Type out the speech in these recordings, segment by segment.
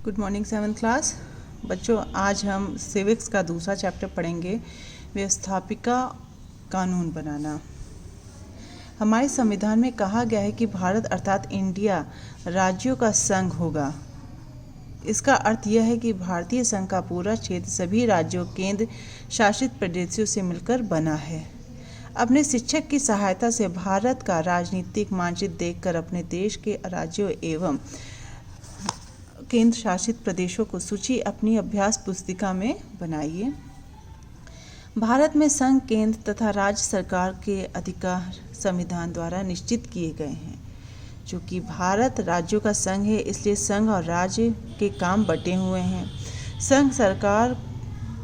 Good morning 7th class बच्चों। आज हम सिविक्स का दूसरा चैप्टर पढ़ेंगे, व्यवस्थापिका कानून बनाना। हमारे संविधान में कहा गया है कि भारत अर्थात इंडिया राज्यों का संघ होगा। इसका अर्थ यह है कि भारतीय संघ का पूरा क्षेत्र सभी राज्यों केंद्र शासित प्रदेशों से मिलकर बना है। अपने शिक्षक की सहायता से भारत का राजनीतिक मानचित्र देखकर अपने देश के राज्यों एवं केंद्र शासित प्रदेशों को सूची अपनी अभ्यास पुस्तिका में बनाइए। भारत में संघ, केंद्र तथा राज्य सरकार के अधिकार संविधान द्वारा निश्चित किए गए हैं। चूँकि भारत राज्यों का संघ है, इसलिए संघ और राज्य के काम बटे हुए हैं। संघ सरकार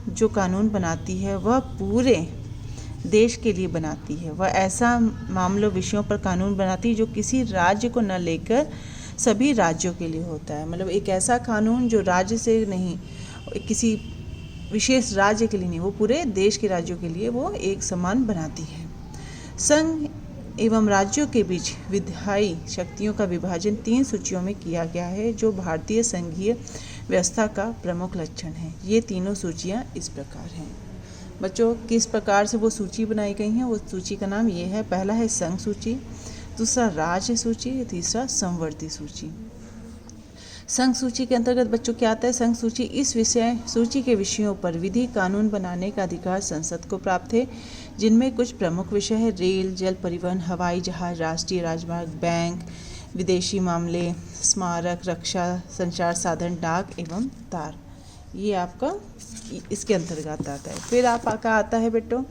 जो कानून बनाती है वह पूरे देश के लिए बनाती है। वह ऐसा मामलों विषयों पर कानून बनाती है जो किसी राज्य को न लेकर सभी राज्यों के लिए होता है। मतलब एक ऐसा कानून जो राज्य से नहीं, किसी विशेष राज्य के लिए नहीं, वो पूरे देश के राज्यों के लिए वो एक समान बनाती है। संघ एवं राज्यों के बीच विधायी शक्तियों का विभाजन 3 सूचियों में किया गया है, जो भारतीय संघीय व्यवस्था का प्रमुख लक्षण है। ये तीनों सूचियाँ इस प्रकार हैं। बच्चों, किस प्रकार से वो सूची बनाई गई हैं, वो सूची का नाम ये है। पहला है संघ सूची, दूसरा राज्य सूची, तीसरा समवर्ती सूची। संघ सूची के अंतर्गत बच्चों क्या आता है? संघ सूची इस सूची के विषयों पर विधि कानून बनाने का अधिकार संसद को प्राप्त है, जिनमें कुछ प्रमुख विषय है: रेल, जल परिवहन, हवाई जहाज, राष्ट्रीय राजमार्ग, बैंक, विदेशी मामले, स्मारक, रक्षा, संचार साधन, डाक एवं तार। ये आपका इसके अंतर्गत आता है। फिर आपका आता है बेटो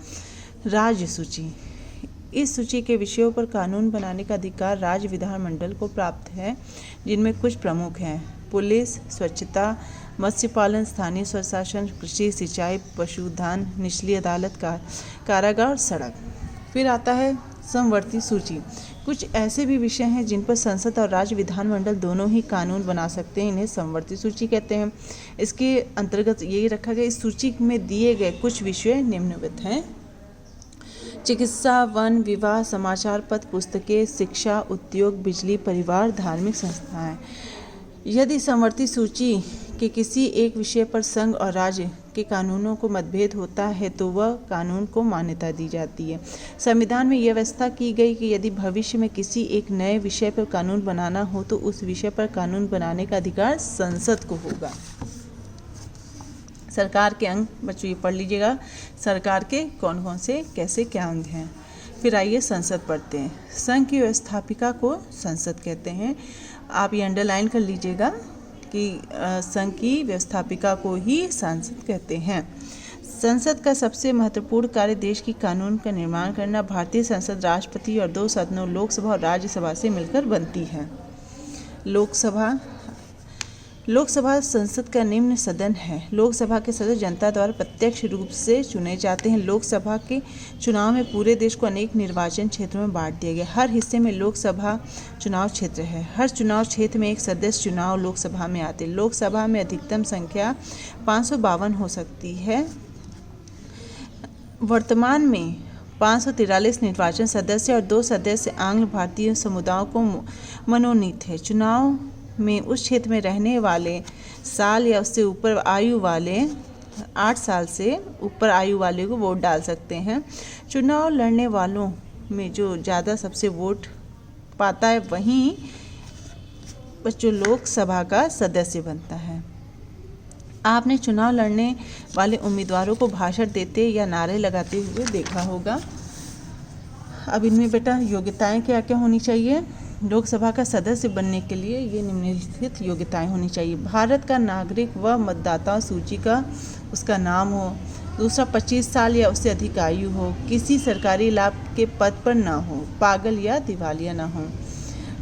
राज्य सूची। इस सूची के विषयों पर कानून बनाने का अधिकार राज्य विधानमंडल को प्राप्त है, जिनमें कुछ प्रमुख हैं: पुलिस, स्वच्छता, मत्स्य पालन, स्थानीय स्वशासन, कृषि, सिंचाई, पशुधन, निचली अदालत, कारागार, सड़क। फिर आता है समवर्ती सूची। कुछ ऐसे भी विषय हैं जिन पर संसद और राज्य विधानमंडल दोनों ही कानून बना सकते हैं, इन्हें समवर्ती सूची कहते हैं। इसके अंतर्गत यही रखा गया, इस सूची में दिए गए कुछ विषय निम्नलिखित हैं: चिकित्सा, वन, विवाह, समाचार पत्र, पुस्तकें, शिक्षा, उद्योग, बिजली, परिवार, धार्मिक संस्थाएं। यदि समवर्ती सूची के किसी एक विषय पर संघ और राज्य के कानूनों को मतभेद होता है तो वह कानून को मान्यता दी जाती है। संविधान में यह व्यवस्था की गई कि यदि भविष्य में किसी एक नए विषय पर कानून बनाना हो तो उस विषय पर कानून बनाने का अधिकार संसद को होगा। सरकार के अंग बच्चों ये पढ़ लीजिएगा, सरकार के कौन कौन से कैसे क्या अंग हैं। फिर आइए संसद पढ़ते हैं। संघ की व्यवस्थापिका को संसद कहते हैं। आप ये अंडरलाइन कर लीजिएगा कि संघ की व्यवस्थापिका को ही संसद कहते हैं। संसद का सबसे महत्वपूर्ण कार्य देश की कानून का निर्माण करना। भारतीय संसद राष्ट्रपति और 2 सदनों लोकसभा और राज्यसभा से मिलकर बनती है। लोकसभा संसद का निम्न सदन है। लोकसभा के सदस्य जनता द्वारा प्रत्यक्ष रूप से चुने जाते हैं। लोकसभा के चुनाव में पूरे देश को अनेक निर्वाचन क्षेत्रों में बांट दिया गया। हर हिस्से में लोकसभा चुनाव क्षेत्र है। हर चुनाव क्षेत्र में एक सदस्य चुनाव लोकसभा में आते हैं। लोकसभा में अधिकतम संख्या 552 हो सकती है। वर्तमान में 543 निर्वाचन सदस्य और 2 सदस्य आंग्ल भारतीय समुदायों को मनोनीत है। चुनाव में उस क्षेत्र में रहने वाले साल या उससे ऊपर आयु वाले 8 साल से ऊपर आयु वाले को वोट डाल सकते हैं। चुनाव लड़ने वालों में जो ज़्यादा सबसे वोट पाता है वहीं बच्चों लोकसभा का सदस्य बनता है। आपने चुनाव लड़ने वाले उम्मीदवारों को भाषण देते या नारे लगाते हुए देखा होगा। अब इनमें बेटा योग्यताएं क्या क्या होनी चाहिए? लोकसभा का सदस्य बनने के लिए ये निम्नलिखित योग्यताएं होनी चाहिए: भारत का नागरिक व मतदाता सूची का उसका नाम हो। दूसरा, 25 साल या उससे अधिक आयु हो। किसी सरकारी लाभ के पद पर ना हो। पागल या दिवालिया ना हो।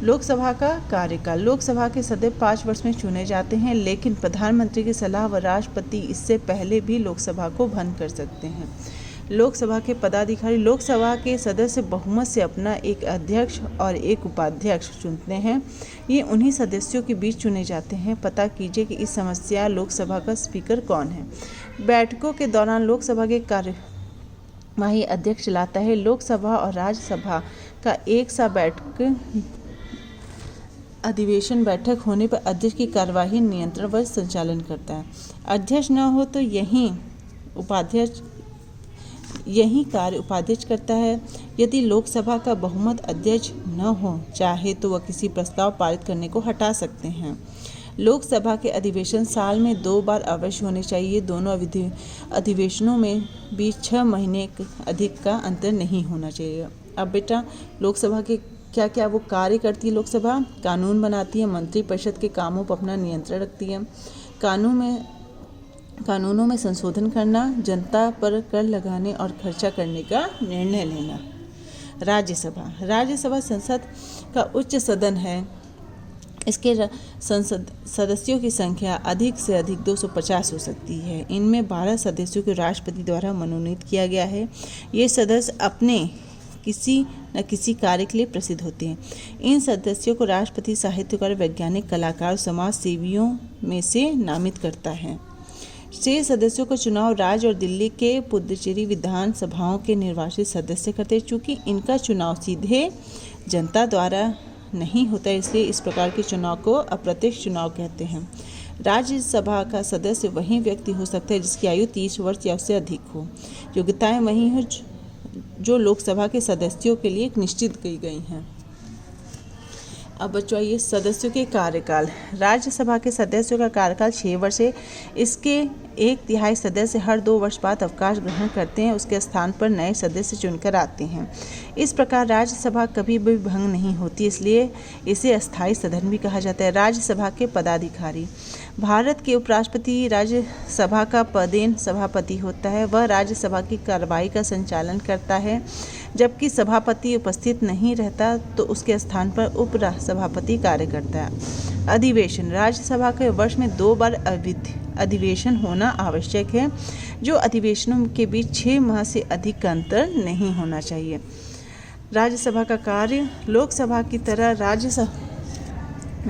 लोकसभा का कार्यकाल। लोकसभा के सदस्य 5 वर्ष में चुने जाते हैं, लेकिन प्रधानमंत्री की सलाह व राष्ट्रपति इससे पहले भी लोकसभा को भंग कर सकते हैं। लोकसभा के पदाधिकारी। लोकसभा के सदस्य बहुमत से अपना एक अध्यक्ष और एक उपाध्यक्ष चुनते हैं। ये उन्हीं सदस्यों के बीच चुने जाते हैं। पता कीजिए कि इस समस्या लोकसभा का स्पीकर कौन है। बैठकों के दौरान लोकसभा के कार्यवाही अध्यक्ष चलाता है। लोकसभा और राज्यसभा का एक सा बैठक अधिवेशन बैठक होने पर अध्यक्ष की कार्यवाही नियंत्रण व संचालन करता है। अध्यक्ष न हो तो यही कार्य उपाध्यक्ष करता है। यदि लोकसभा का बहुमत अध्यक्ष न हो चाहे तो वह किसी प्रस्ताव पारित करने को हटा सकते हैं। लोकसभा के अधिवेशन साल में 2 बार अवश्य होने चाहिए। दोनों अधिवेशनों में बीच 6 महीने अधिक का अंतर नहीं होना चाहिए। अब बेटा, लोकसभा के क्या क्या वो कार्य करती है। लोकसभा कानून बनाती है, मंत्रिपरिषद के कामों पर अपना नियंत्रण रखती है, कानूनों में संशोधन करना, जनता पर कर लगाने और खर्चा करने का निर्णय लेना। राज्यसभा संसद का उच्च सदन है। इसके संसद सदस्यों की संख्या अधिक से अधिक 250 हो सकती है। इनमें 12 सदस्यों को राष्ट्रपति द्वारा मनोनीत किया गया है। ये सदस्य अपने किसी न किसी कार्य के लिए प्रसिद्ध होते हैं। इन सदस्यों को राष्ट्रपति साहित्यकार, वैज्ञानिक, कलाकार, समाज सेवियों में से नामित करता है। 6 सदस्यों का चुनाव राज्य और दिल्ली के पुडुचेरी विधान सभाओं के निर्वाचित सदस्य करते हैं। चूँकि इनका चुनाव सीधे जनता द्वारा नहीं होता, इसलिए इस प्रकार के चुनाव को अप्रत्यक्ष चुनाव कहते हैं। राज्यसभा का सदस्य वही व्यक्ति हो सकता है जिसकी आयु 30 वर्ष या उससे अधिक हो। योग्यताएं वही हो जो लोकसभा के सदस्यों के लिए निश्चित की गई हैं। अब बच्चों आइए सदस्यों के कार्यकाल। राज्यसभा के सदस्यों का कार्यकाल 6 वर्ष है। इसके 1/3 सदस्य हर 2 वर्ष बाद अवकाश ग्रहण करते हैं। उसके स्थान पर नए सदस्य चुनकर आते हैं। इस प्रकार राज्यसभा कभी भी भंग नहीं होती, इसलिए इसे अस्थायी सदन भी कहा जाता है। राज्यसभा के पदाधिकारी। भारत के उपराष्ट्रपति राज्यसभा का पदेन सभापति होता है। वह राज्यसभा की कार्यवाही का संचालन करता है। जबकि सभापति उपस्थित नहीं रहता तो उसके स्थान पर उपसभापति कार्य करता है। अधिवेशन। राज्यसभा के वर्ष में 2 बार अधिवेशन होना आवश्यक है। जो अधिवेशनों के बीच 6 माह से अधिक का अंतर नहीं होना चाहिए। राज्यसभा का कार्य। लोकसभा की तरह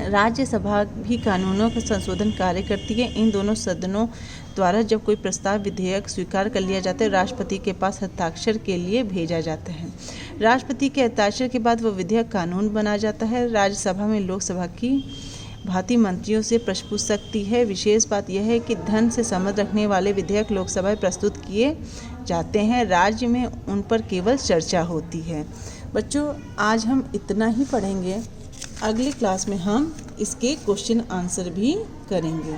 राज्यसभा भी कानूनों का संशोधन कार्य करती है। इन दोनों सदनों द्वारा जब कोई प्रस्ताव विधेयक स्वीकार कर लिया जाता है, राष्ट्रपति के पास हस्ताक्षर के लिए भेजा जाता है। राष्ट्रपति के हस्ताक्षर के बाद वह विधेयक कानून बना जाता है। राज्यसभा में लोकसभा की भांति मंत्रियों से प्रश्न पूछ सकती है। विशेष बात यह है कि धन से संबंध रखने वाले विधेयक लोकसभा में प्रस्तुत किए जाते हैं। राज्य में उन पर केवल चर्चा होती है। बच्चों, आज हम इतना ही पढ़ेंगे। अगली क्लास में हम इसके क्वेश्चन आंसर भी करेंगे।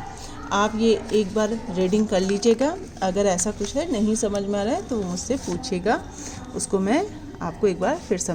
आप ये एक बार रीडिंग कर लीजिएगा। अगर ऐसा कुछ है नहीं समझ में आ रहा है तो मुझसे पूछिएगा, उसको मैं आपको एक बार फिर